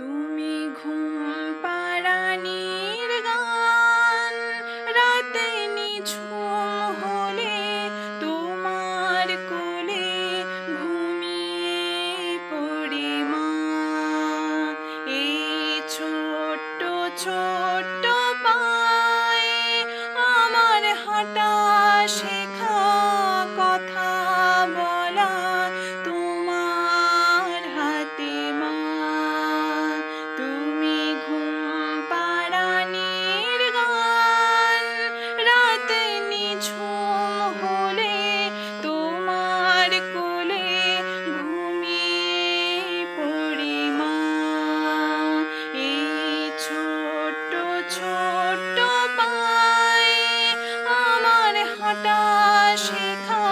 তুমি ঘুম পাড়ানির গান, রাতে নিঝুম হলে তোমার কোলে ঘুমিয়ে পড়ি মা। এই ছোট্ট ছোট্ট পায়ে আমার হাঁটা শেখা, কথা বলা তোমার হাতে মা। তুমি ঘুম পাড়ানির গান, রাতে নিঝুম হলে তোমার কোলে ঘুমিয়ে পড়ি মা। এই ছোট্ট ছোট্ট পায়ে আমার হাঁটা শেখা,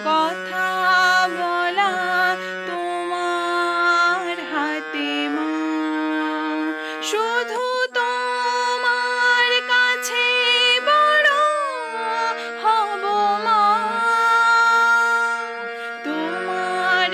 কথা বলা তোমার হাতে মা। শুধু তোমার কাছে বড় হব মা, তোমার